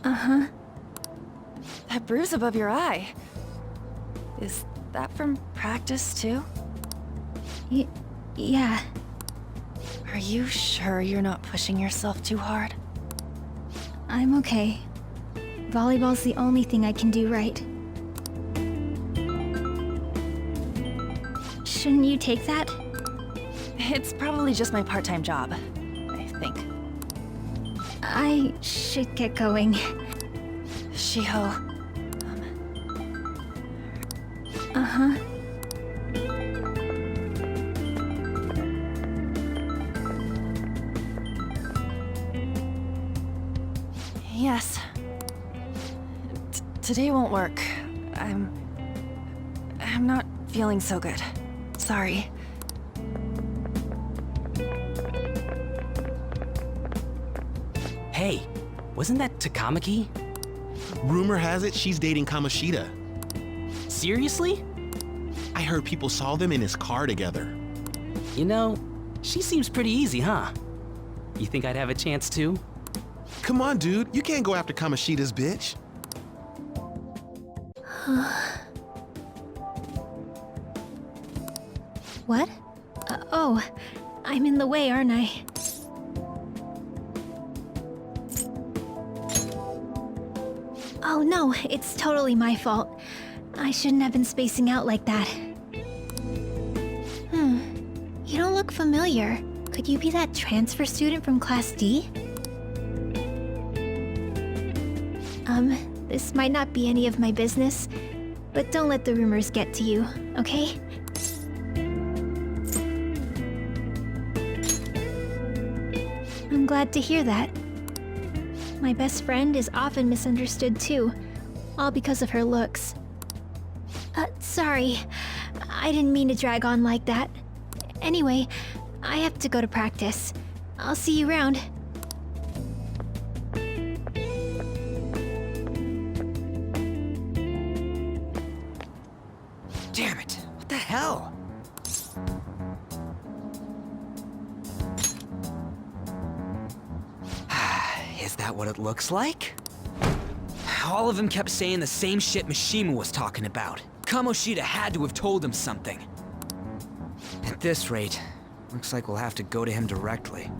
Uh-huh. That bruise above your eye. Is that from practice, too? Yeah. Are you sure you're not pushing yourself too hard? I'm okay. Volleyball's the only thing I can do right. Shouldn't you take that? It's probably just my part-time job, I think. I should get going. Shiho. Uh-huh. Yes. Today won't work. I'm not feeling so good. Sorry. Hey, wasn't that Takamaki? Rumor has it she's dating Kamoshida. Seriously? I heard people saw them in his car together. You know, she seems pretty easy, huh? You think I'd have a chance too? Come on, dude. You can't go after Kamoshida's bitch. What? Oh, I'm in the way, aren't I? Oh no, it's totally my fault. I shouldn't have been spacing out like that. You don't look familiar. Could you be that transfer student from Class D? This might not be any of my business, but don't let the rumors get to you, okay? I'm glad to hear that. My best friend is often misunderstood too, all because of her looks. Sorry. I didn't mean to drag on like that. Anyway, I have to go to practice. I'll see you around. Damn it! What the hell? Is that what it looks like? All of them kept saying the same shit Mishima was talking about. Kamoshida had to have told him something. At this rate, looks like we'll have to go to him directly.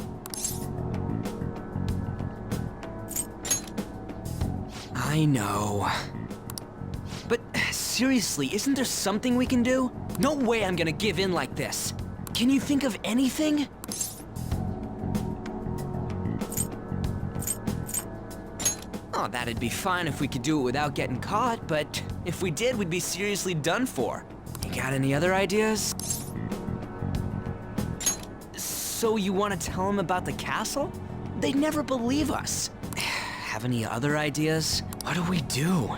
I know. But seriously, isn't there something we can do? No way I'm gonna give in like this. Can you think of anything? Oh, that'd be fine if we could do it without getting caught, but if we did, we'd be seriously done for. You got any other ideas? So you want to tell them about the castle? They'd never believe us. Have any other ideas? What do we do?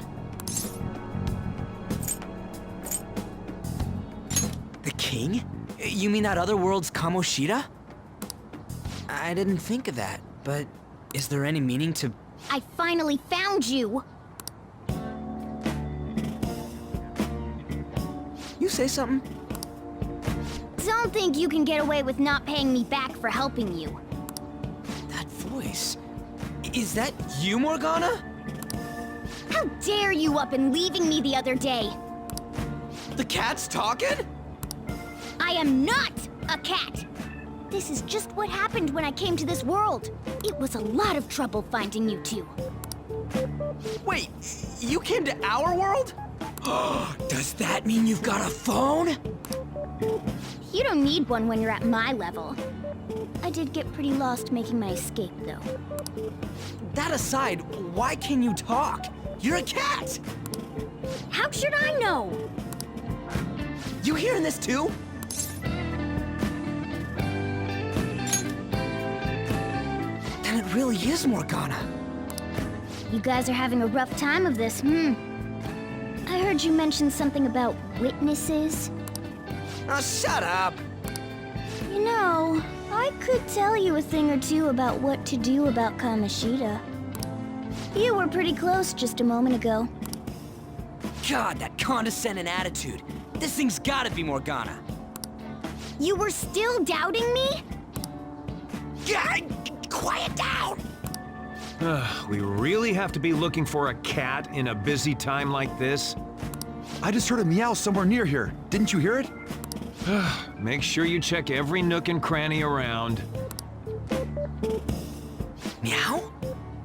The king? You mean that other world's Kamoshida? I didn't think of that, but is there any meaning to... I finally found you! You say something? Don't think you can get away with not paying me back for helping you. That voice... Is that you, Morgana? How dare you up and leaving me the other day? The cat's talking? I am not a cat! This is just what happened when I came to this world. It was a lot of trouble finding you two. Wait, you came to our world? Does that mean you've got a phone? You don't need one when you're at my level. I did get pretty lost making my escape, though. That aside, why can you talk? You're a cat! How should I know? You hearing this too? really is Morgana. You guys are having a rough time of this, I heard you mention something about witnesses. Oh, shut up! You know, I could tell you a thing or two about what to do about Kamoshida. You were pretty close just a moment ago. God, that condescending attitude. This thing's gotta be Morgana. You were still doubting me? Yeah, quiet down! We really have to be looking for a cat in a busy time like this? I just heard a meow somewhere near here. Didn't you hear it? Make sure you check every nook and cranny around. Meow?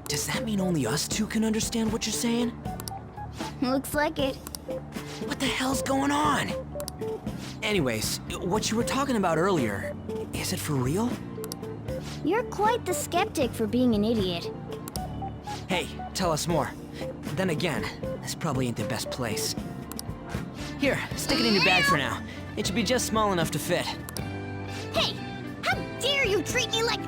Does that mean only us two can understand what you're saying? Looks like it. What the hell's going on? Anyways, what you were talking about earlier, is it for real? You're quite the skeptic for being an idiot. Hey, tell us more. Then again, this probably ain't the best place. Here, stick it in your bag for now. It should be just small enough to fit. Hey! How dare you treat me like...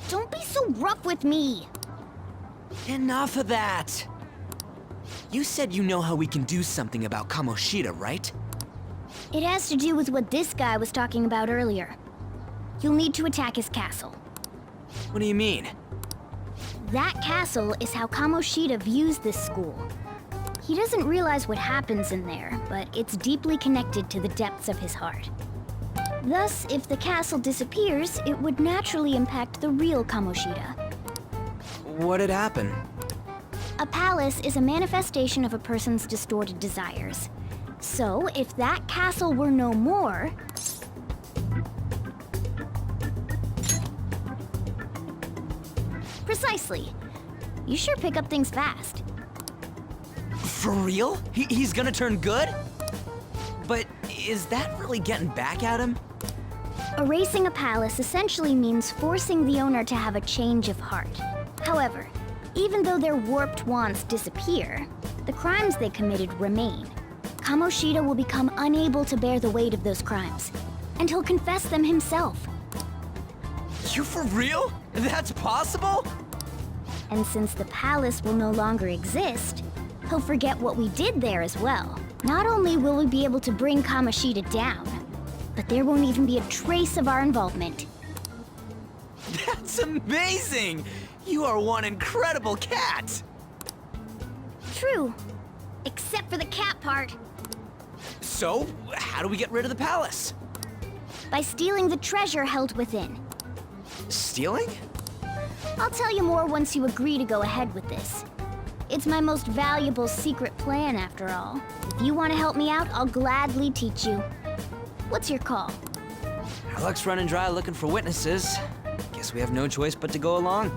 Don't be so rough with me! Enough of that! You said you know how we can do something about Kamoshida, right? It has to do with what this guy was talking about earlier. You'll need to attack his castle. What do you mean? That castle is how Kamoshida views this school. He doesn't realize what happens in there, but it's deeply connected to the depths of his heart. Thus, if the castle disappears, it would naturally impact the real Kamoshida. What'd happen? A palace is a manifestation of a person's distorted desires. So, if that castle were no more... Precisely. You sure pick up things fast. For real? He's gonna turn good? But is that really getting back at him? Erasing a palace essentially means forcing the owner to have a change of heart. However, even though their warped wants disappear, the crimes they committed remain. Kamoshida will become unable to bear the weight of those crimes, and he'll confess them himself. You for real? That's possible? And since the palace will no longer exist, he'll forget what we did there as well. Not only will we be able to bring Kamoshida down, but there won't even be a trace of our involvement. That's amazing! You are one incredible cat! True. Except for the cat part. So, how do we get rid of the palace? By stealing the treasure held within. Stealing? I'll tell you more once you agree to go ahead with this. It's my most valuable secret plan, after all. If you want to help me out, I'll gladly teach you. What's your call? Our luck's running dry looking for witnesses. Guess we have no choice but to go along.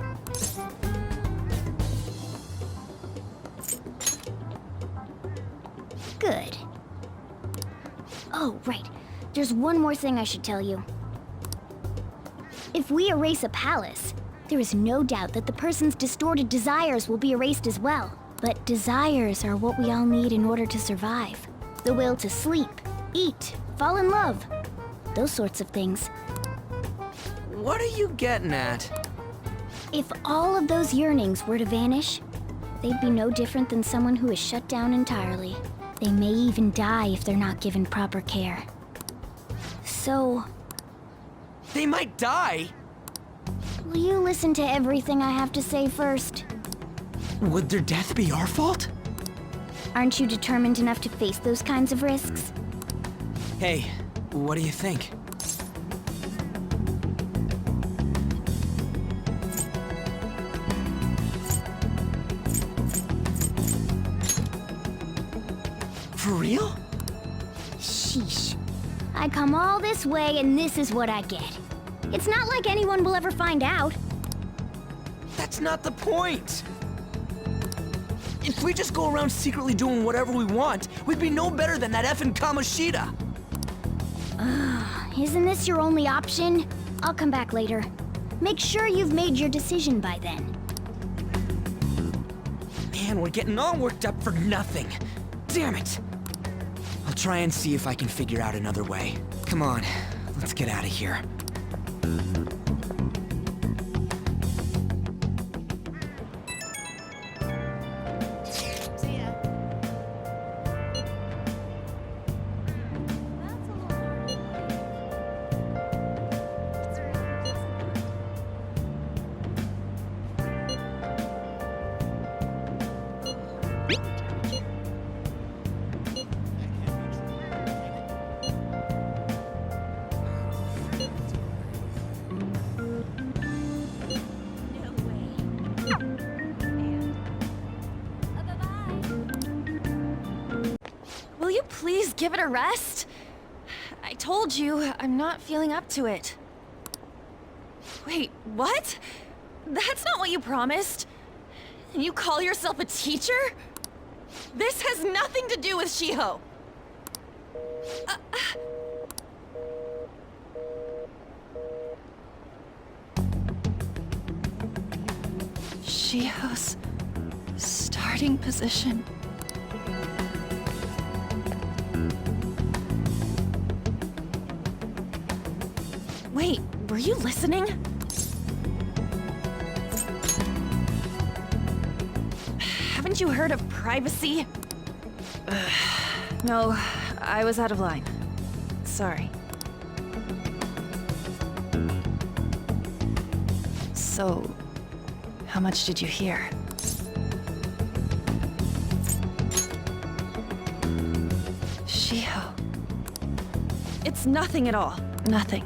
Good. Oh, right. There's one more thing I should tell you. If we erase a palace, there is no doubt that the person's distorted desires will be erased as well. But desires are what we all need in order to survive. The will to sleep, eat, fall in love. Those sorts of things. What are you getting at? If all of those yearnings were to vanish, they'd be no different than someone who is shut down entirely. They may even die if they're not given proper care. So, They might die? will you listen to everything I have to say first? Would their death be our fault? Aren't you determined enough to face those kinds of risks? Hey, what do you think? For real? Sheesh. I come all this way and this is what I get. It's not like anyone will ever find out. That's not the point! If we just go around secretly doing whatever we want, we'd be no better than that effing Kamoshida! Isn't this your only option? I'll come back later. Make sure you've made your decision by then. Man, we're getting all worked up for nothing. Damn it! I'll try and see if I can figure out another way. Come on, Let's get out of here. Will you please give it a rest? I told you, I'm not feeling up to it. Wait, what? That's not what you promised. And you call yourself a teacher? This has nothing to do with Shiho. Shiho's starting position. Wait, were you listening? Haven't you heard of privacy? No, I was out of line. Sorry. So, how much did you hear? Shiho. It's nothing at all. Nothing.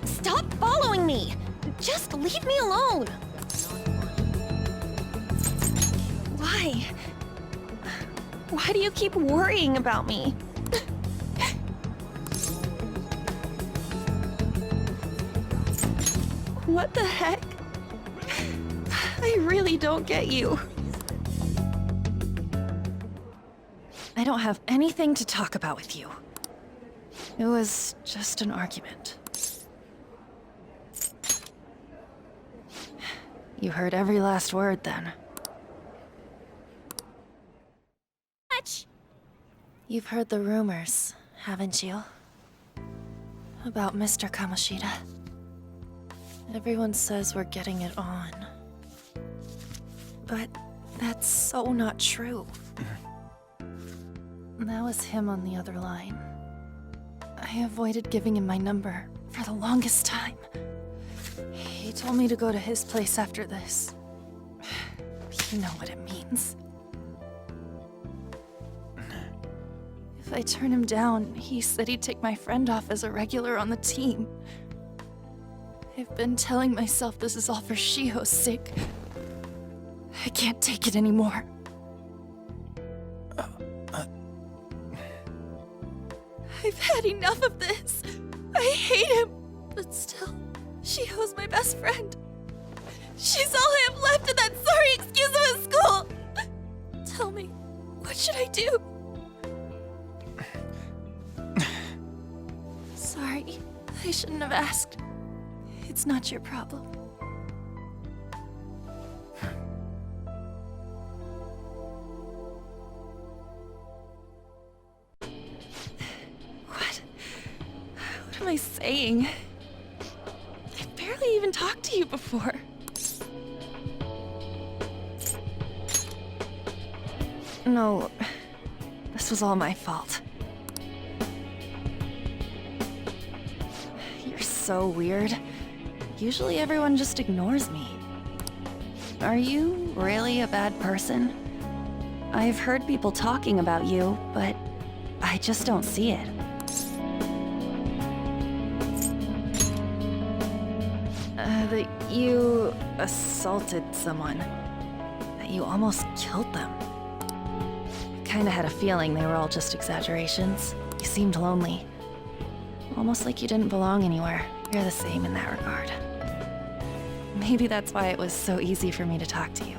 Stop following me! Just leave me alone! Why? Why do you keep worrying about me? What the heck? I really don't get you. I don't have anything to talk about with you. It was just an argument. You heard every last word then. You've heard the rumors, haven't you? About Mr. Kamoshida. Everyone says we're getting it on. But that's so not true. That was him on the other line. I avoided giving him my number for the longest time. He told me to go to his place after this. You know what it means. If I turn him down, he said he'd take my friend off as a regular on the team. I've been telling myself this is all for Shiho's sake. I can't take it anymore. I've had enough of this. I hate him. But still, Shiho's my best friend. She's all I have left in that sorry excuse of a school. Tell me, what should I do? Sorry, I shouldn't have asked. It's not your problem. What am I saying? I've barely even talked to you before. No, this was all my fault. You're so weird. Usually everyone just ignores me. Are you really a bad person? I've heard people talking about you, but I just don't see it. That you assaulted someone. That you almost killed them. kinda had a feeling they were all just exaggerations. You seemed lonely. Almost like you didn't belong anywhere. You're the same in that regard. Maybe that's why it was so easy for me to talk to you.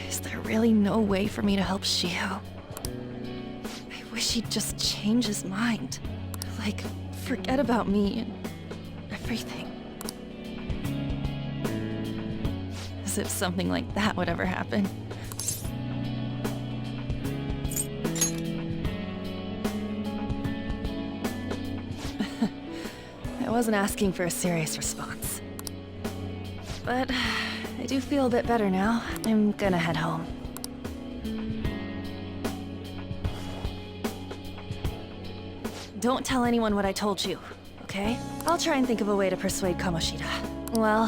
Is there really no way for me to help Shiho? I wish he'd just change his mind. Like, forget about me and everything. As if something like that would ever happen. I wasn't asking for a serious response. But I do feel a bit better now. I'm gonna head home. Don't tell anyone what I told you, okay? I'll try and think of a way to persuade Kamoshida. Well,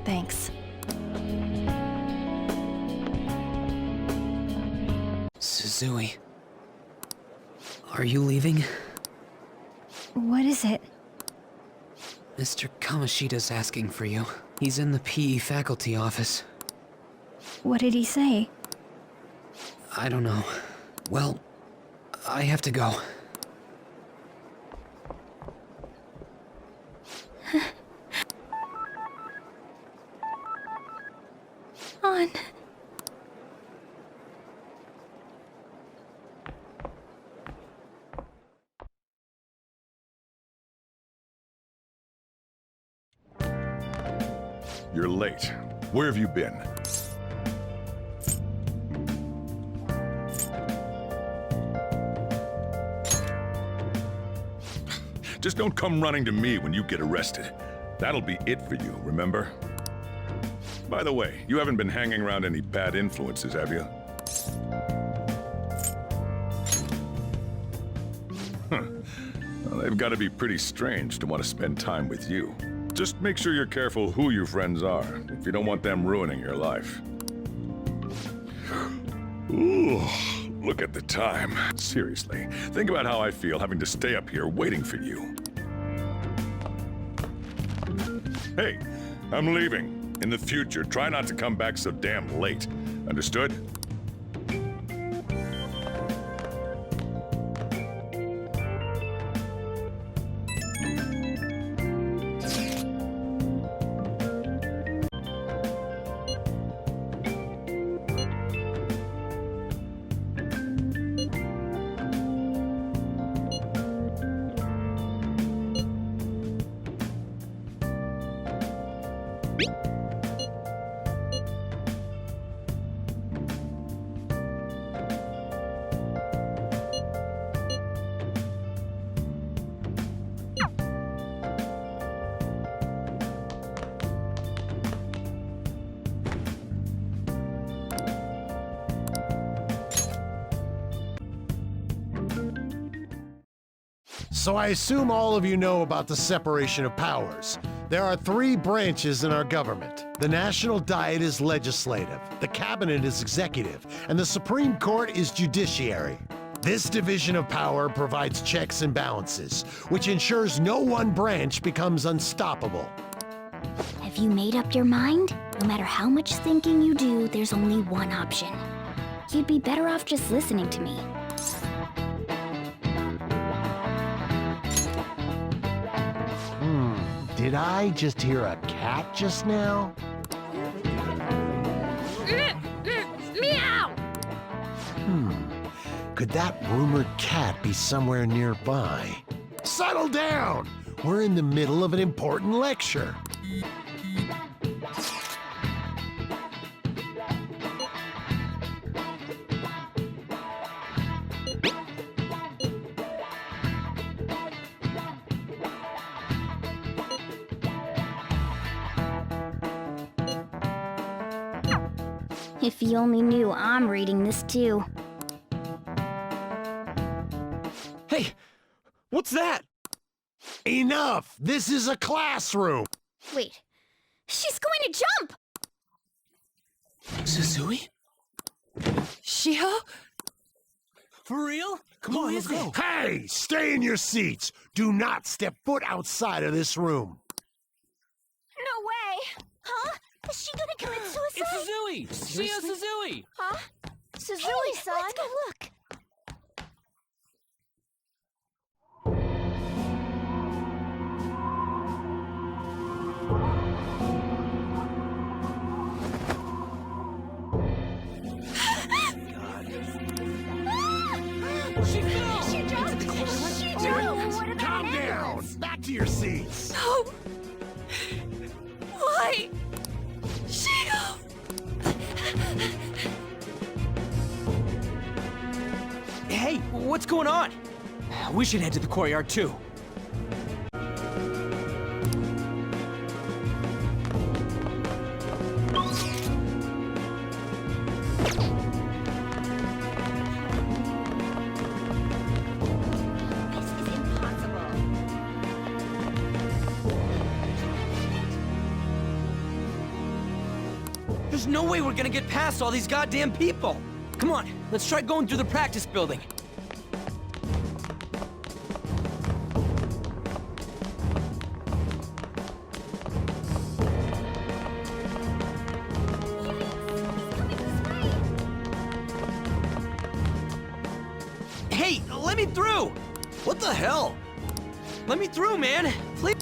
thanks. Suzui. Are you leaving? What is it? Mr. Kamoshida's asking for you. He's in the PE faculty office. What did he say? I don't know. Well, I have to go. On. You're late. Where have you been? Just don't come running to me when you get arrested. That'll be it for you, remember? By the way, you haven't been hanging around any bad influences, have you? Huh. Well, they've got to be pretty strange to want to spend time with you. Just make sure you're careful who your friends are, if you don't want them ruining your life. Ooh, look at the time. Seriously, think about how I feel having to stay up here waiting for you. Hey, I'm leaving. In the future, try not to come back so damn late. Understood? So I assume all of you know about the separation of powers. There are 3 branches in our government. The National Diet is legislative, the Cabinet is executive, and the Supreme Court is judiciary. This division of power provides checks and balances, which ensures no one branch becomes unstoppable. Have you made up your mind? No matter how much thinking you do, there's only one option. You'd be better off just listening to me. Did I just hear a cat just now? Meow! Could that rumored cat be somewhere nearby? Settle down! We're in the middle of an important lecture. If you only knew I'm reading this too. Hey, what's that? Enough! This is a classroom! Wait, she's going to jump! Suzui? Shiho? For real? Come on, let's go. Hey! Stay in your seats! Do not step foot outside of this room! No way! Huh? Is she gonna commit suicide? It's Suzui! Shio Suzui! Huh? Suzui-san! Let's go look. She fell! She dropped. She dropped. Calm down! Back to your seats! No. Why? Shio. Hey, what's going on? We should head to the courtyard too. This is impossible. There's no way we're gonna get past all these goddamn people. Come on, let's try going through the practice building. Hey, let me through! What the hell? Let me through, man! Please.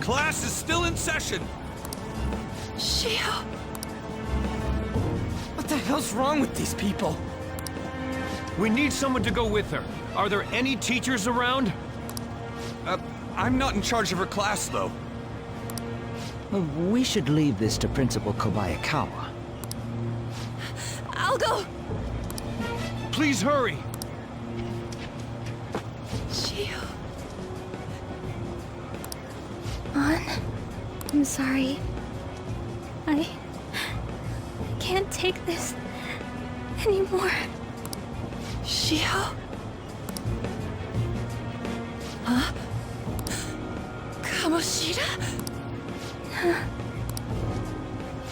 Class is still in session. Shio. What the hell's wrong with these people? We need someone to go with her. Are there any teachers around? I'm not in charge of her class, though. We should leave this to Principal Kobayakawa. I'll go. Please hurry. Shio. On. I'm sorry. I can't take this anymore. Shio. Huh? Kamoshida?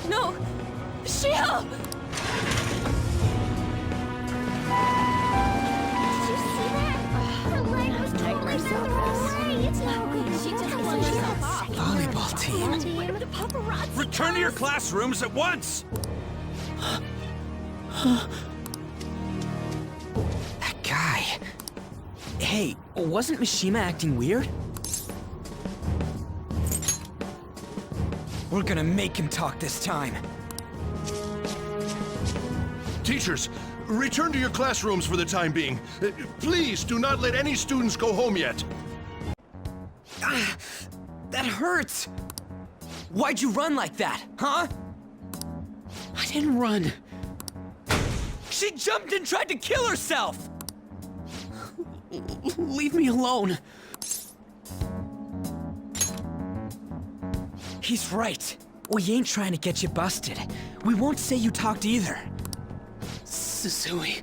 No! Shio! Did you see that? Her leg was totally bent away. It's not good. She just blew herself off. Volleyball team. The paparazzi. Return to your classrooms at once! That guy. Hey, wasn't Mishima acting weird? We're gonna make him talk this time. Teachers, return to your classrooms for the time being. Please do not let any students go home yet. Ah, that hurts! Why'd you run like that, huh? I didn't run. She jumped and tried to kill herself! Leave me alone. He's right. We ain't trying to get you busted. We won't say you talked either. Suzui.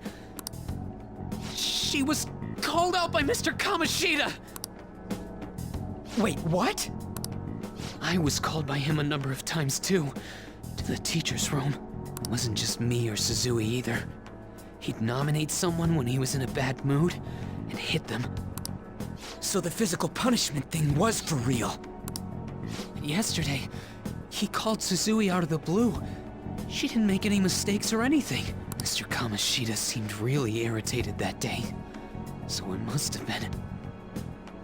She was called out by Mr. Kamoshida. Wait, what? I was called by him a number of times too, to the teacher's room. It wasn't just me or Suzui either. He'd nominate someone when he was in a bad mood and hit them. So the physical punishment thing was for real. Yesterday, he called Suzui out of the blue. She didn't make any mistakes or anything. Mr. Kamoshida seemed really irritated that day. So it must have been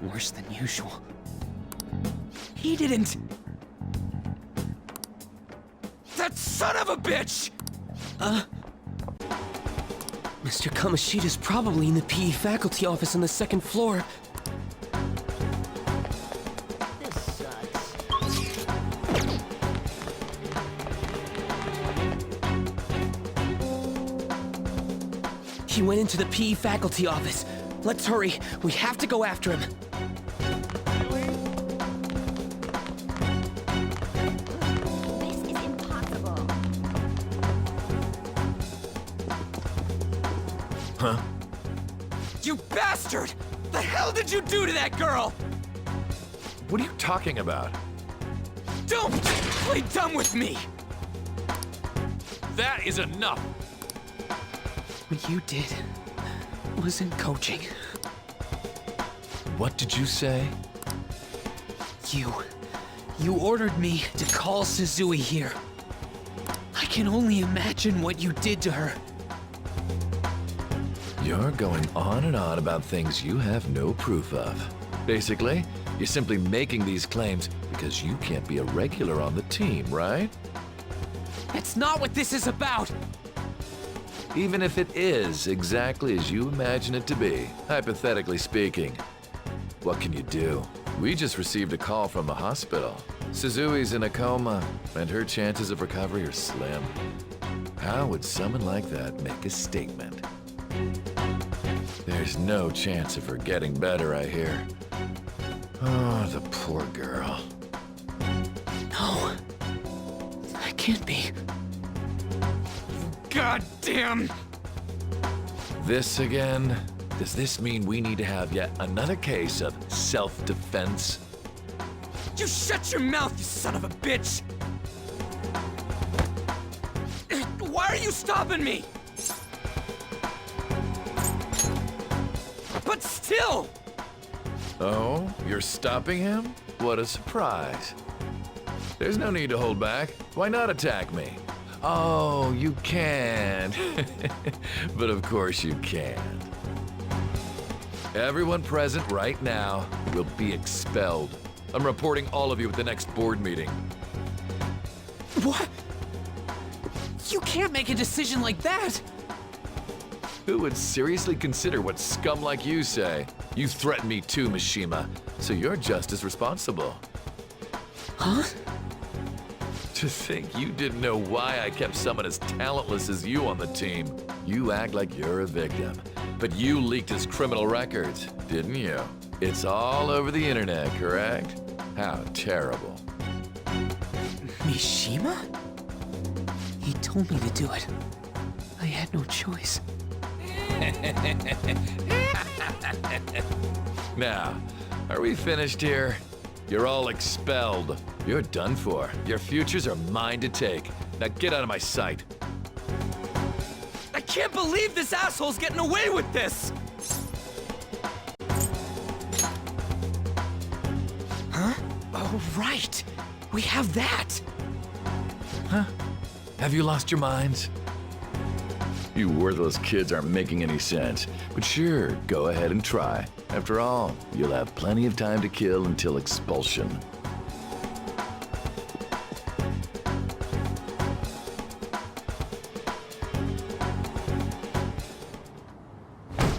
worse than usual. He didn't... That son of a bitch! Mr. Kamoshida's probably in the PE faculty office on the second floor. He went into the PE faculty office. Let's hurry. We have to go after him. This is impossible. You bastard! The hell did you do to that girl? What are you talking about? Don't play dumb with me! That is enough! What you did wasn't coaching. What did you say? You ordered me to call Suzui here. I can only imagine what you did to her. You're going on and on about things you have no proof of. Basically, you're simply making these claims because you can't be a regular on the team, right? That's not what this is about! Even if it is exactly as you imagine it to be, hypothetically speaking, what can you do? We just received a call from the hospital. Suzui's in a coma, and her chances of recovery are slim. How would someone like that make a statement? There's no chance of her getting better, I hear. Oh, the poor girl. No. That can't be. God damn! This again? Does this mean we need to have yet another case of self-defense? You shut your mouth, you son of a bitch! Why are you stopping me? But still! Oh, you're stopping him? What a surprise. There's no need to hold back. Why not attack me? Oh, you can. But of course you can't. Everyone present right now will be expelled. I'm reporting all of you at the next board meeting. What? You can't make a decision like that! Who would seriously consider what scum like you say? You threatened me too, Mishima, so you're just as responsible. Huh? To think you didn't know why I kept someone as talentless as you on the team. You act like you're a victim, but you leaked his criminal records, didn't you? It's all over the internet, correct? How terrible. Mishima? He told me to do it. I had no choice. Now, are we finished here? You're all expelled. You're done for. Your futures are mine to take. Now get out of my sight. I can't believe this asshole's getting away with this! Huh? Oh, right. We have that. Huh? Have you lost your minds? You worthless kids aren't making any sense. But sure, go ahead and try. After all, you'll have plenty of time to kill until expulsion.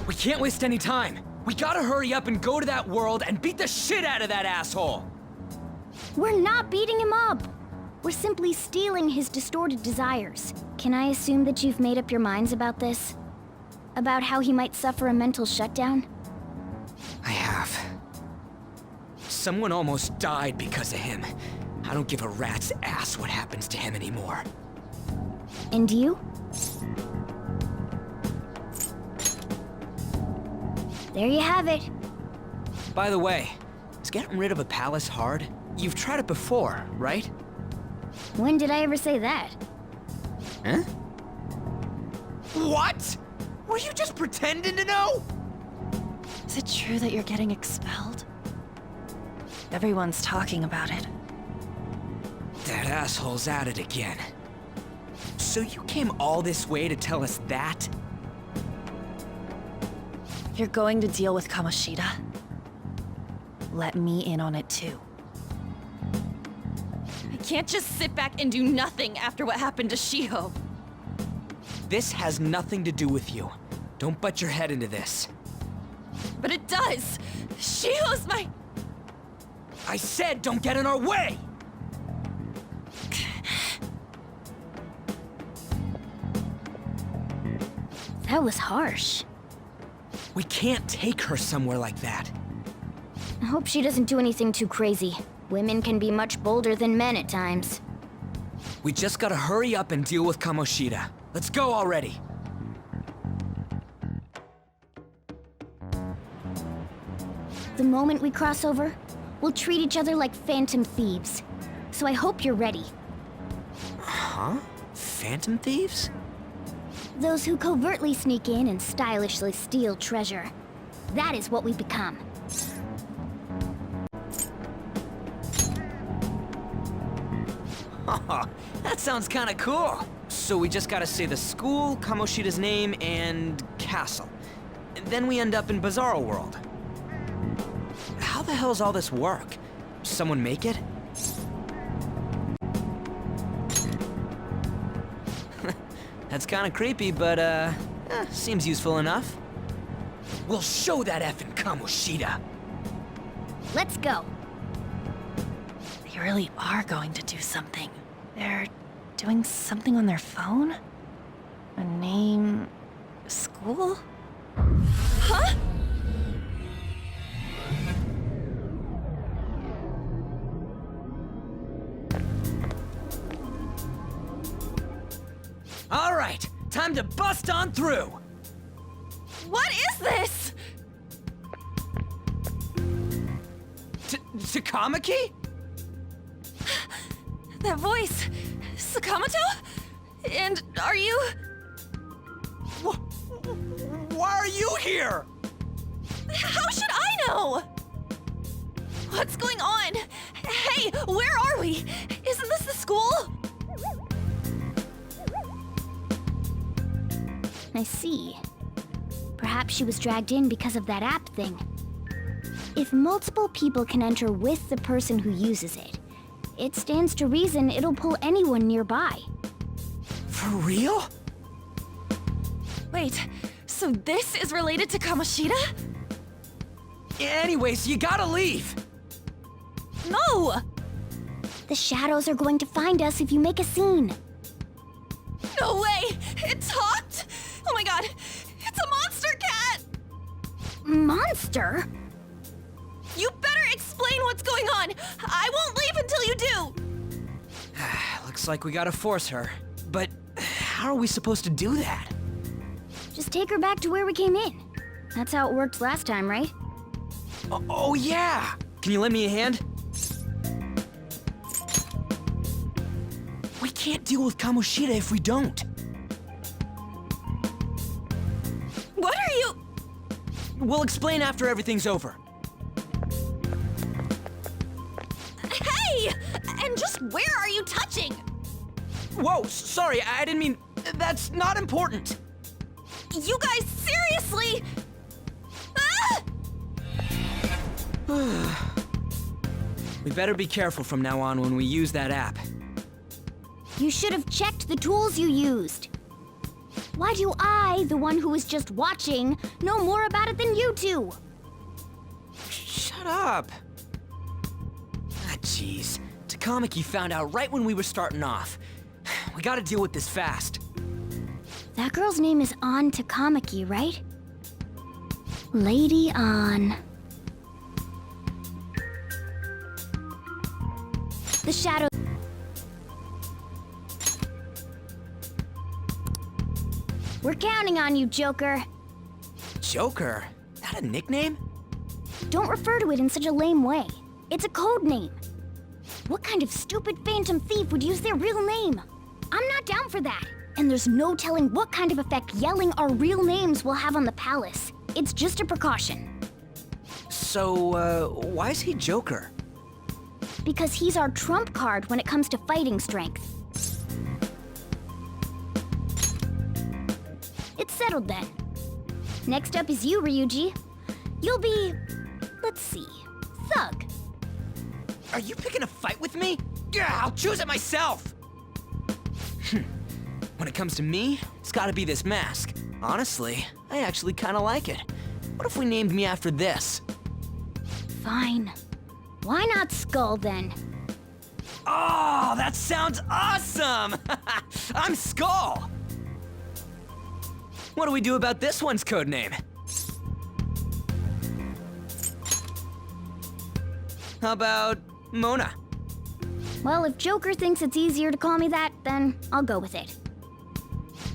We can't waste any time. We gotta hurry up and go to that world and beat the shit out of that asshole! We're not beating him up. We're simply stealing his distorted desires. Can I assume that you've made up your minds about this? About how he might suffer a mental shutdown? I have. Someone almost died because of him. I don't give a rat's ass what happens to him anymore. And you? There you have it. By the way, is getting rid of a palace hard? You've tried it before, right? When did I ever say that? Huh? What? Were you just pretending to know? Is it true that you're getting expelled? Everyone's talking about it. That asshole's at it again. So you came all this way to tell us that? You're going to deal with Kamoshida. Let me in on it too. I can't just sit back and do nothing after what happened to Shiho. This has nothing to do with you. Don't butt your head into this. But it does! Shiho's my... I said don't get in our way! That was harsh. We can't take her somewhere like that. I hope she doesn't do anything too crazy. Women can be much bolder than men at times. We just gotta hurry up and deal with Kamoshida. Let's go already. The moment we cross over, we'll treat each other like phantom thieves. So I hope you're ready. Huh? Phantom thieves? Those who covertly sneak in and stylishly steal treasure. That is what we become. Oh, that sounds kinda cool. So we just gotta say the school, Kamoshida's name, and castle. And then we end up in Bizarro World. How the hell's all this work? Someone make it? That's kinda creepy, but seems useful enough. We'll show that effing Kamoshida. Let's go. They really are going to do something. They're doing something on their phone? A name... school? Huh? All right, time to bust on through. What is this? Takamaki? That voice... Sakamoto? And are you... Why are you here? How should I know? What's going on? Hey, where are we? Isn't this the school? I see. Perhaps she was dragged in because of that app thing. If multiple people can enter with the person who uses it, it stands to reason it'll pull anyone nearby. For real? Wait, so this is related to Kamoshida? Anyways, you gotta leave. No! The shadows are going to find us if you make a scene. No way! It talked? Oh my god, it's a monster cat! Monster? You better explain what's going on! I won't leave until you do! Looks like we gotta force her. But how are we supposed to do that? Just take her back to where we came in. That's how it worked last time, right? Oh yeah! Can you lend me a hand? We can't deal with Kamoshida if we don't. What are you... We'll explain after everything's over. Hey! And just where are you touching? Whoa, sorry, I didn't mean... That's not important. You guys, seriously? Ah! We better be careful from now on when we use that app. You should have checked the tools you used. Why do I, the one who was just watching, know more about it than you two? Shut up. Ah, jeez. Takamaki found out right when we were starting off. We gotta deal with this fast. That girl's name is An Takamaki, right? Lady An. The shadow... We're counting on you, Joker. Joker? That a nickname? Don't refer to it in such a lame way. It's a code name. What kind of stupid phantom thief would use their real name? I'm not down for that. And there's no telling what kind of effect yelling our real names will have on the palace. It's just a precaution. So, why is he Joker? Because he's our trump card when it comes to fighting strength. It's settled then. Next up is you, Ryuji. You'll be... let's see... Thug. Are you picking a fight with me? Yeah, I'll choose it myself! When it comes to me, it's gotta be this mask. Honestly, I actually kinda like it. What if we named me after this? Fine. Why not Skull, then? Oh, that sounds awesome! I'm Skull! What do we do about this one's codename? How about Mona? Well, if Joker thinks it's easier to call me that, then I'll go with it.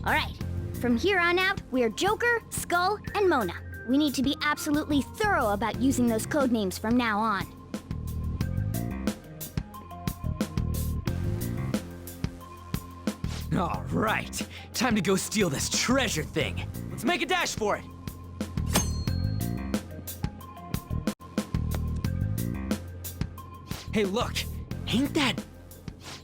Alright, from here on out, we're Joker, Skull, and Mona. We need to be absolutely thorough about using those codenames from now on. All right, time to go steal this treasure thing. Let's make a dash for it. Hey, look, ain't that...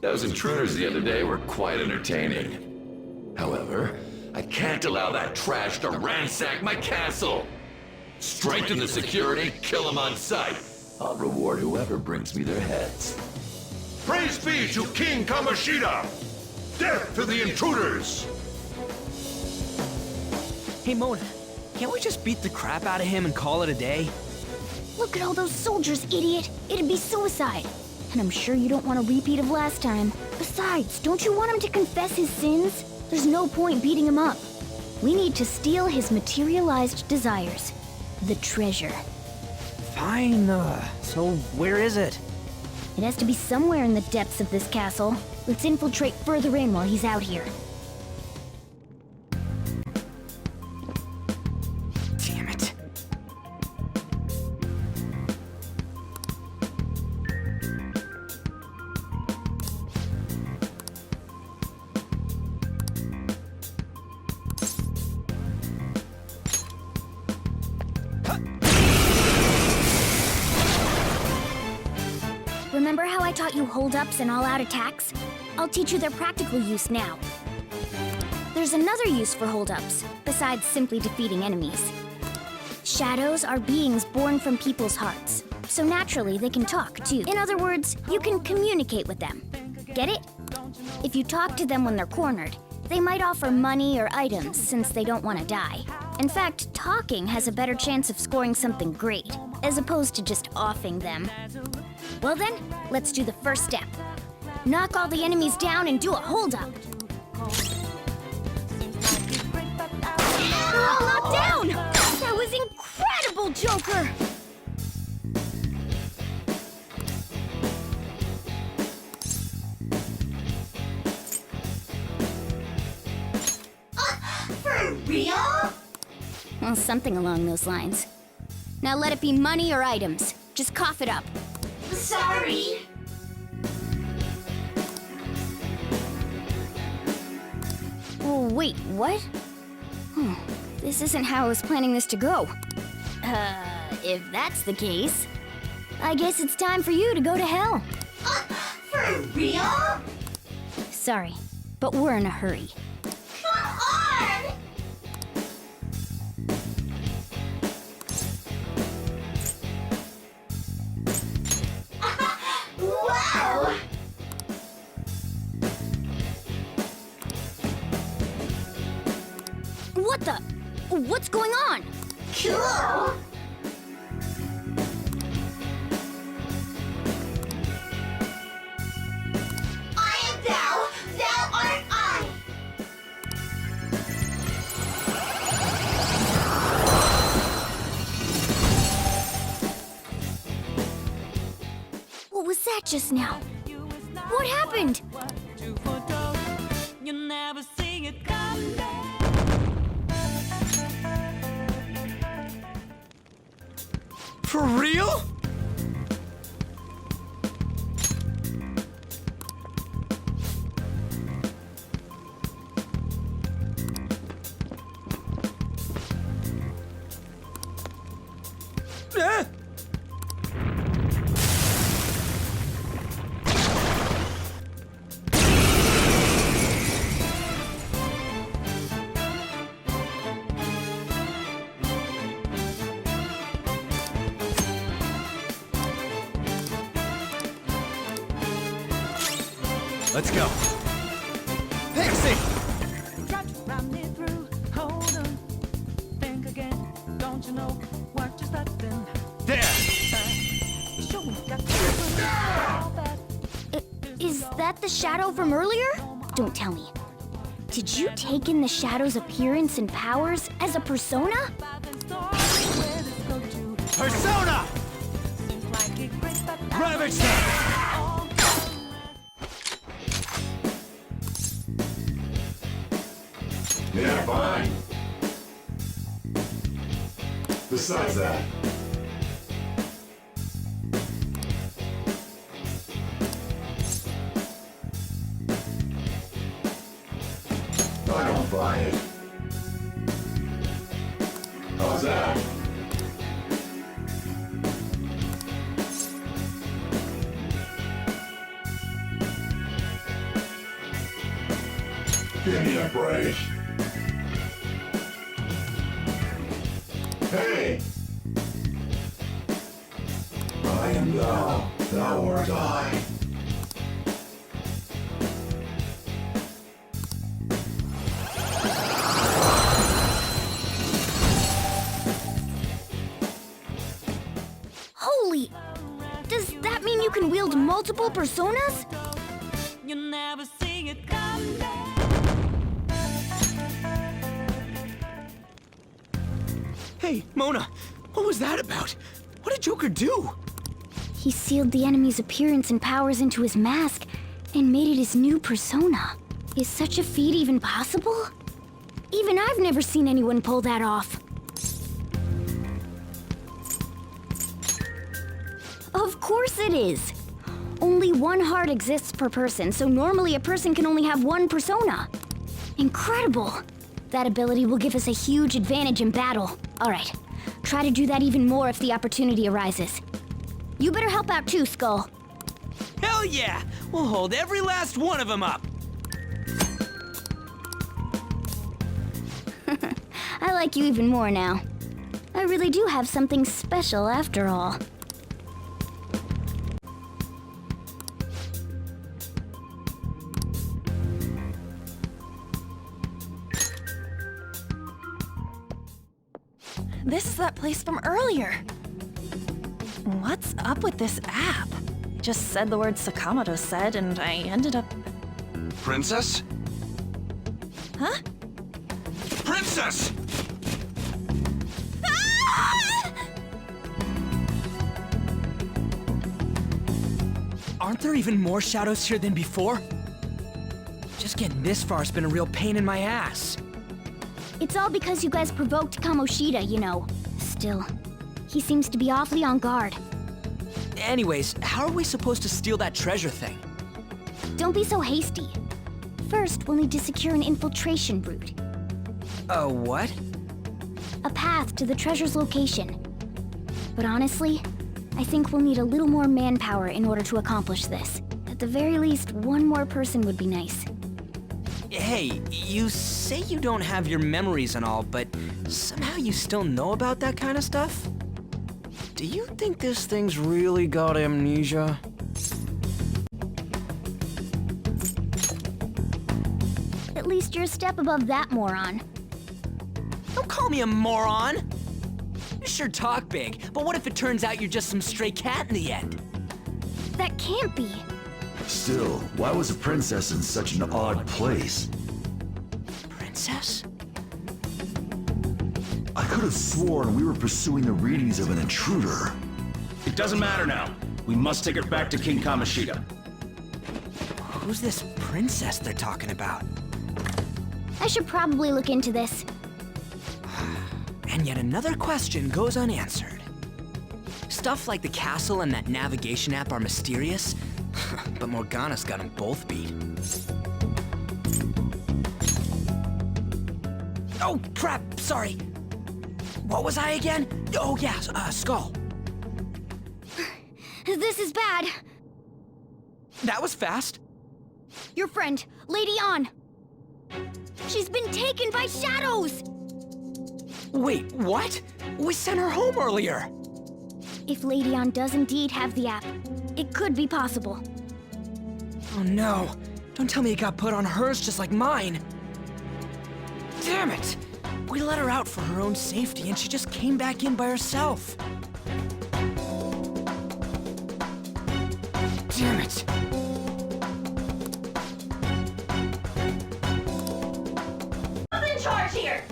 Those intruders the other day were quite entertaining. However, I can't allow that trash to ransack my castle. Strengthen the security, kill them on sight. I'll reward whoever brings me their heads. Praise be to King Kamoshida! Death to the intruders! Hey, Mona, can't we just beat the crap out of him and call it a day? Look at all those soldiers, idiot! It'd be suicide. And I'm sure you don't want a repeat of last time. Besides, don't you want him to confess his sins? There's no point beating him up. We need to steal his materialized desires. The treasure. Fine, so where is it? It has to be somewhere in the depths of this castle. Let's infiltrate further in while he's out here. Damn it. Remember how I taught you hold-ups and all-out attacks? I'll teach you their practical use now. There's another use for hold-ups, besides simply defeating enemies. Shadows are beings born from people's hearts, so naturally they can talk too. In other words, you can communicate with them. Get it? If you talk to them when they're cornered, they might offer money or items since they don't want to die. In fact, talking has a better chance of scoring something great, as opposed to just offing them. Well then, let's do the first step. Knock all the enemies down and do a hold-up. We're all knocked down! That was incredible, Joker! For real? Well, something along those lines. Now let it be money or items. Just cough it up. Sorry. Oh, wait, what? This isn't how I was planning this to go. If that's the case, I guess it's time for you to go to hell. For real? Sorry, but we're in a hurry. Come on! Wow! What the? What's going on? Cool! I am thou, thou art I! What was that just now? What happened? You never see it come back. For real? Let's go. Pixie! Try to run it through. Hold on. Think again. Don't you know what you're starting? There! Show me got Is that the shadow from earlier? Don't tell me. Did you take in the shadow's appearance and powers as a persona? Persona! Ravage them! Yeah, fine. Besides that, How's that? Give me a break. Hey! I am thou, thou art I. Holy! Does that mean you can wield multiple personas? You never see it coming. Hey, Mona, what was that about? What did Joker do? He sealed the enemy's appearance and powers into his mask and made it his new persona. Is such a feat even possible? Even I've never seen anyone pull that off. Of course it is. Only one heart exists per person, so normally a person can only have one persona. Incredible! That ability will give us a huge advantage in battle. Alright, try to do that even more if the opportunity arises. You better help out too, Skull. Hell yeah! We'll hold every last one of them up! I like you even more now. I really do have something special after all. This is that place from earlier. What's up with this app? It just said the word Sakamoto said, and I ended up... Princess? Huh? Princess! Aren't there even more shadows here than before? Just getting this far has been a real pain in my ass. It's all because you guys provoked Kamoshida, you know. Still, he seems to be awfully on guard. Anyways, how are we supposed to steal that treasure thing? Don't be so hasty. First, we'll need to secure an infiltration route. A what? A path to the treasure's location. But honestly, I think we'll need a little more manpower in order to accomplish this. At the very least, one more person would be nice. Hey, you say you don't have your memories and all, but somehow you still know about that kind of stuff? Do you think this thing's really got amnesia? At least you're a step above that, moron. Don't call me a moron! You sure talk big, but what if it turns out you're just some stray cat in the end? That can't be. Still, why was a princess in such an odd place? Princess? I could have sworn we were pursuing the readings of an intruder. It doesn't matter now. We must take her back to King Kamoshida. Who's this princess they're talking about? I should probably look into this. And yet another question goes unanswered. Stuff like the castle and that navigation app are mysterious, but Morgana's got them both beat. Oh, crap, sorry. What was I again? Oh, yeah, Skull. This is bad. That was fast. Your friend, Lady An. She's been taken by shadows! Wait, what? We sent her home earlier. If Lady An does indeed have the app, it could be possible. Oh no, don't tell me it got put on hers just like mine. Damn it! We let her out for her own safety and she just came back in by herself. Damn it! I'm in charge here!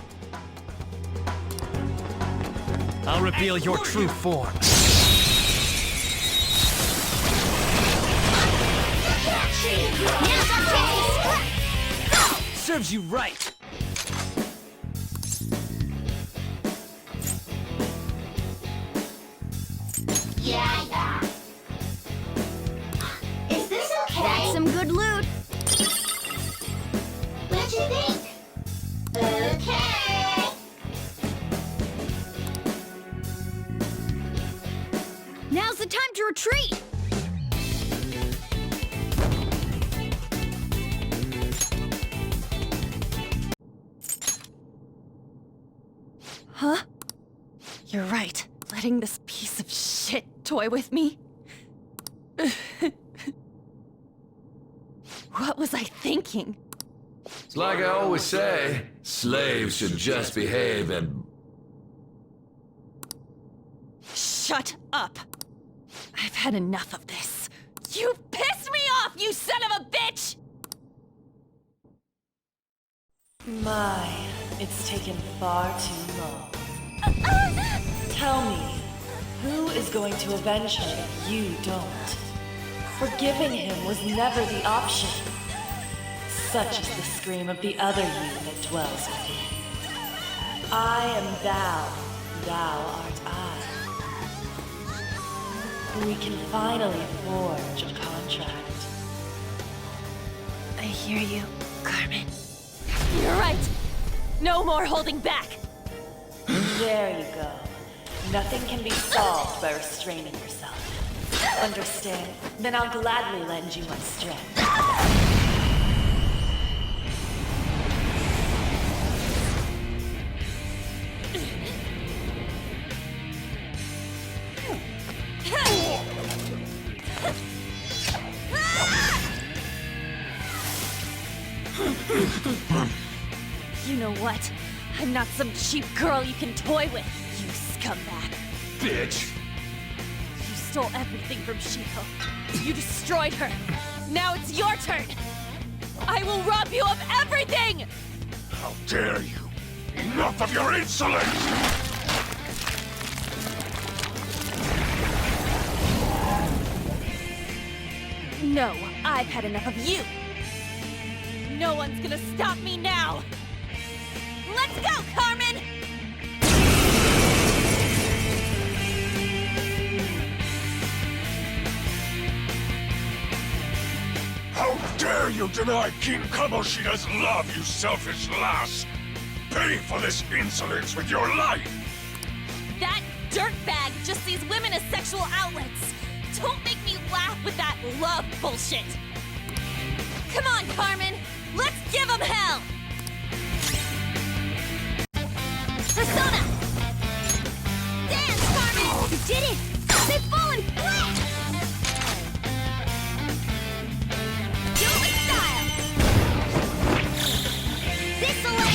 I'll reveal your true form. Serves you right. Yeah. Is this okay? That's some good loot. What you think? Okay. Now's the time to retreat! Huh? You're right. Letting this piece of shit toy with me? What was I thinking? It's like I always say, slaves should just behave and... Shut up! I've had enough of this. You pissed me off, you son of a bitch! My, it's taken far too long. Tell me, who is going to avenge her if you don't? Forgiving him was never the option. Such is the scream of the other you that dwells within. I am thou, thou art I. We can finally forge a contract. I hear you, Carmen. You're right! No more holding back! There you go. Nothing can be solved by restraining yourself. Understand? Then I'll gladly lend you my strength. You know what? I'm not some cheap girl you can toy with, you scumbag. Bitch! You stole everything from Shiko. You destroyed her. Now it's your turn. I will rob you of everything! How dare you! Enough of your insolence! No, I've had enough of you. No one's gonna stop me now. Let's go, Carmen! How dare you deny King Kamoshida's love, you selfish lass! Pay for this insolence with your life! That dirtbag just sees women as sexual outlets. Don't make me laugh with that love bullshit. Come on, Carmen. Let's give them hell! Persona! Dance, Carmen! You did it! They've fallen flat! Dueling style! This'll let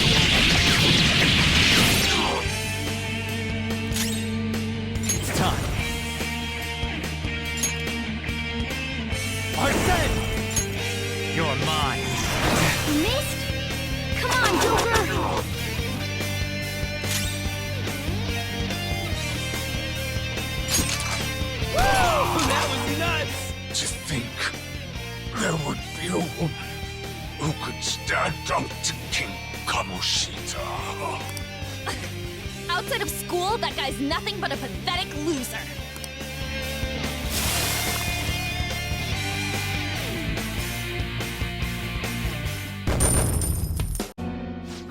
It's time. I said! You're mine. Missed? Come on, Joker! That was nuts! To think there would be a woman who could stand up to King Kamoshida. Outside of school, that guy's nothing but a pathetic loser.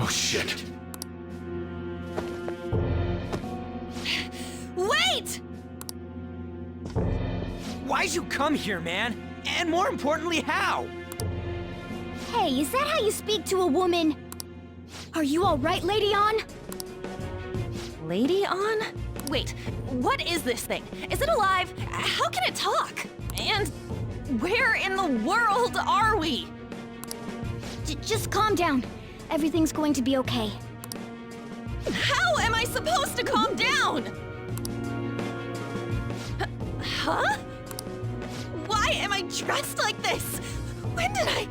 Oh shit. Wait! Why'd you come here, man? And more importantly, how? Hey, is that how you speak to a woman? Are you alright, Lady On? Lady On? Wait, what is this thing? Is it alive? How can it talk? And where in the world are we? Just calm down. Everything's going to be okay. How am I supposed to calm down? Huh? Why am I dressed like this? When did I...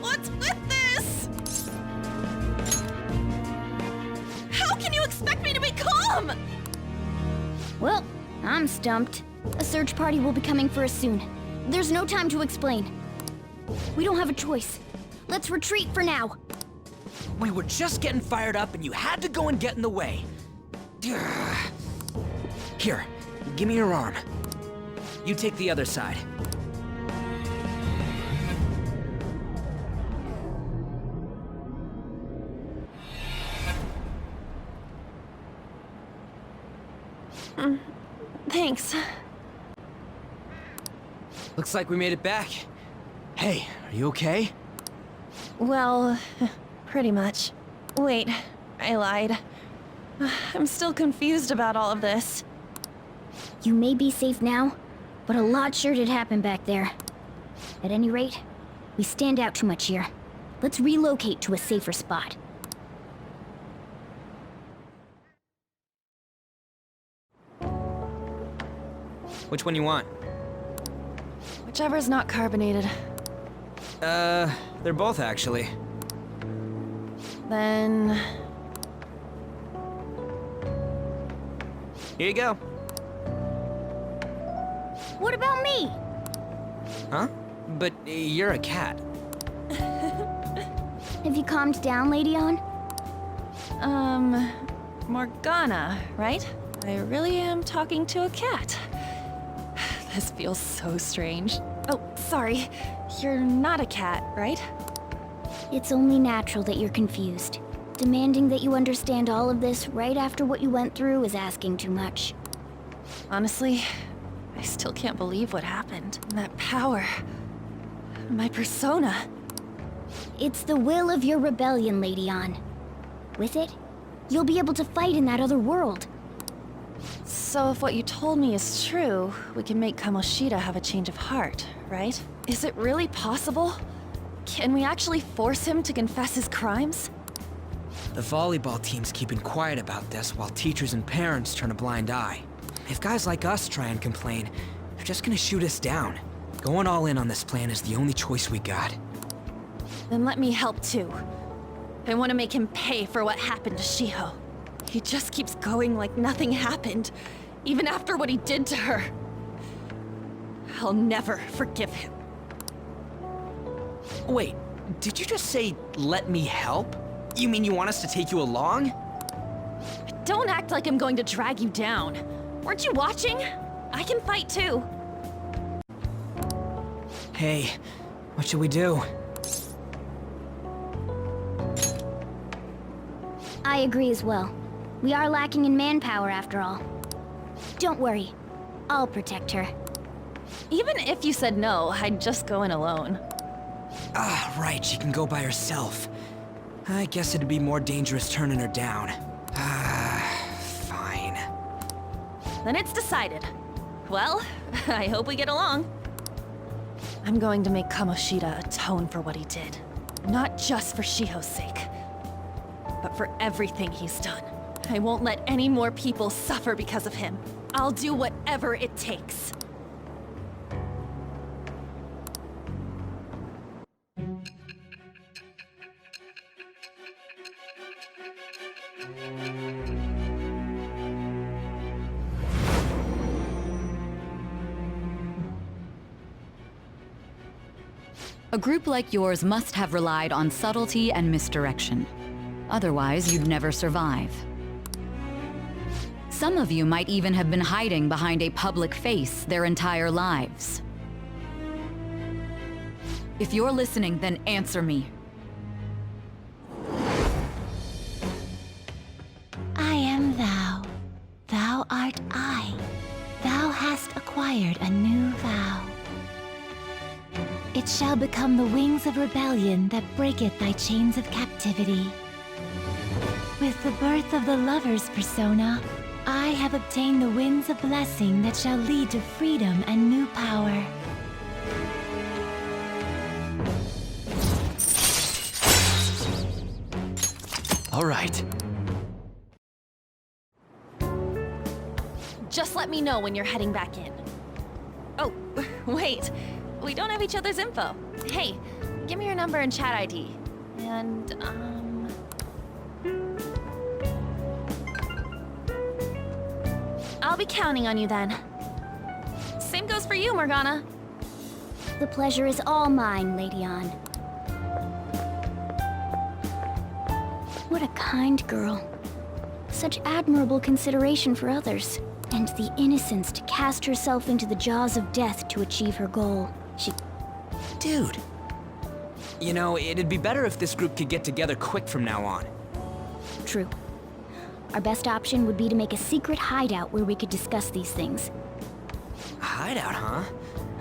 what's with this? How can you expect me to be calm? Well, I'm stumped. A search party will be coming for us soon. There's no time to explain. We don't have a choice. Let's retreat for now. We were just getting fired up and you had to go and get in the way. Here, give me your arm. You take the other side. Thanks. Looks like we made it back. Hey, are you okay? Well, pretty much. Wait, I lied. I'm still confused about all of this. You may be safe now, but a lot sure did happen back there. At any rate, we stand out too much here. Let's relocate to a safer spot. Which one you want? Whichever's not carbonated. They're both actually. Then... Here you go. What about me? Huh? But you're a cat. Have you calmed down, Lady On? Morgana, right? I really am talking to a cat. This feels so strange. Oh, sorry. You're not a cat, right? It's only natural that you're confused. Demanding that you understand all of this right after what you went through is asking too much. Honestly, I still can't believe what happened. That power. My persona. It's the will of your rebellion, Lady On. With it, you'll be able to fight in that other world. So if what you told me is true, we can make Kamoshida have a change of heart, right? Is it really possible? Can we actually force him to confess his crimes? The volleyball team's keeping quiet about this while teachers and parents turn a blind eye. If guys like us try and complain, they're just gonna shoot us down. Going all in on this plan is the only choice we got. Then let me help too. I want to make him pay for what happened to Shiho. He just keeps going like nothing happened, even after what he did to her. I'll never forgive him. Wait, did you just say, let me help? You mean you want us to take you along? Don't act like I'm going to drag you down. Weren't you watching? I can fight too. Hey, what should we do? I agree as well. We are lacking in manpower after all. Don't worry. I'll protect her. Even if you said no, I'd just go in alone. Ah, right, she can go by herself. I guess it'd be more dangerous turning her down. Fine. Then it's decided. Well, I hope we get along. I'm going to make Kamoshida atone for what he did. Not just for Shiho's sake, but for everything he's done. I won't let any more people suffer because of him. I'll do whatever it takes. A group like yours must have relied on subtlety and misdirection. Otherwise, you'd never survive. Some of you might even have been hiding behind a public face their entire lives. If you're listening, then answer me. I am thou. Thou art I. Thou hast acquired a new vow. It shall become the wings of rebellion that breaketh thy chains of captivity. With the birth of the lover's persona, I have obtained the winds of blessing that shall lead to freedom and new power. All right. Just let me know when you're heading back in. Oh, wait. We don't have each other's info. Hey, give me your number and chat ID. And, I'll be counting on you then. Same goes for you, Morgana. The pleasure is all mine, Lady On. What a kind girl. Such admirable consideration for others. And the innocence to cast herself into the jaws of death to achieve her goal. Dude. You know, it'd be better if this group could get together quick from now on. True. our best option would be to make a secret hideout where we could discuss these things. A hideout, huh?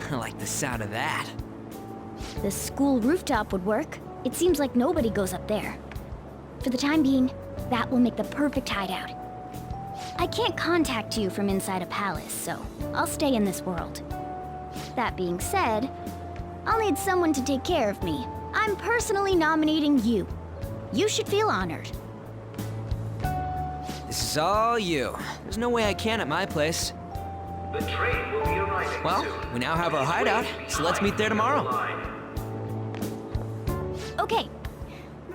I like the sound of that. The school rooftop would work. It seems like nobody goes up there. For the time being, that will make the perfect hideout. I can't contact you from inside a palace, so I'll stay in this world. That being said, I'll need someone to take care of me. I'm personally nominating you. You should feel honored. This is all you. There's no way I can at my place. The train will be arriving Well, soon. we now have our hideout, so let's meet there tomorrow. Okay,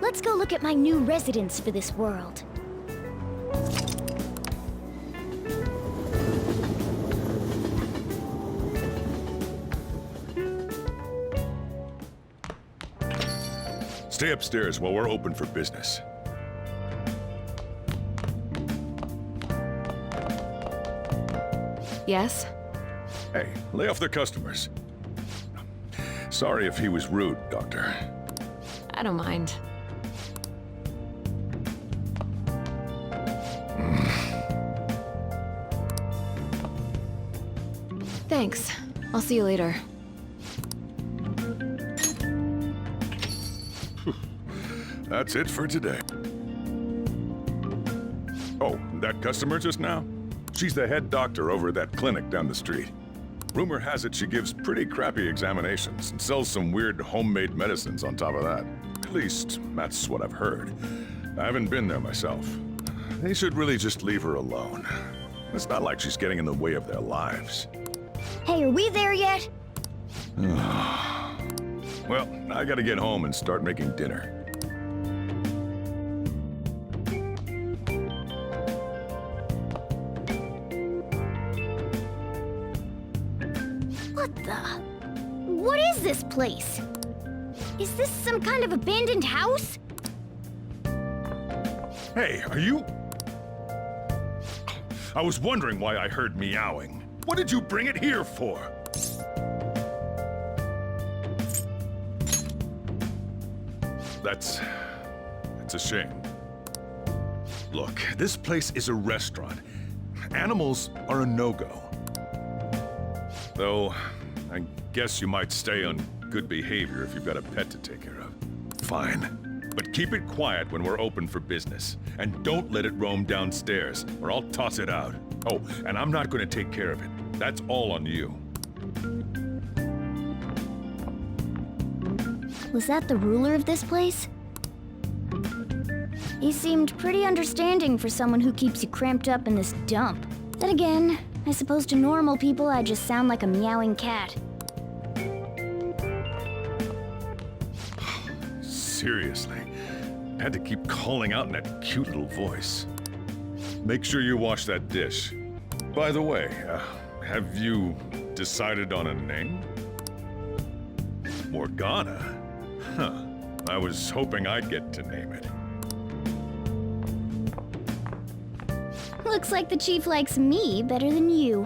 let's go look at my new residence for this world. Stay upstairs while we're open for business. Yes? Hey, lay off the customers. Sorry if he was rude, Doctor. I don't mind. Thanks. I'll see you later. That's it for today. Oh, that customer just now? She's the head doctor over at that clinic down the street. Rumor has it she gives pretty crappy examinations and sells some weird homemade medicines on top of that. At least, that's what I've heard. I haven't been there myself. They should really just leave her alone. It's not like she's getting in the way of their lives. Hey, are we there yet? Well, I gotta get home and start making dinner. What the? What is this place? Is this some kind of abandoned house? Hey, are you... I was wondering why I heard meowing. What did you bring it here for? That's a shame. Look, this place is a restaurant. Animals are a no-go. Though, I guess you might stay on good behavior if you've got a pet to take care of. Fine. But keep it quiet when we're open for business. And don't let it roam downstairs, or I'll toss it out. Oh, and I'm not going to take care of it. That's all on you. Was that the ruler of this place? He seemed pretty understanding for someone who keeps you cramped up in this dump. Then again, I suppose to normal people I just sound like a meowing cat. Seriously, had to keep calling out in that cute little voice. Make sure you wash that dish. By the way, have you decided on a name? Morgana? Huh. I was hoping I'd get to name it. Looks like the chief likes me better than you.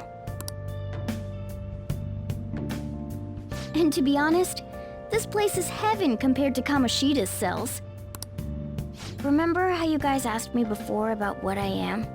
And to be honest, this place is heaven compared to Kamoshida's cells. Remember how you guys asked me before about what I am?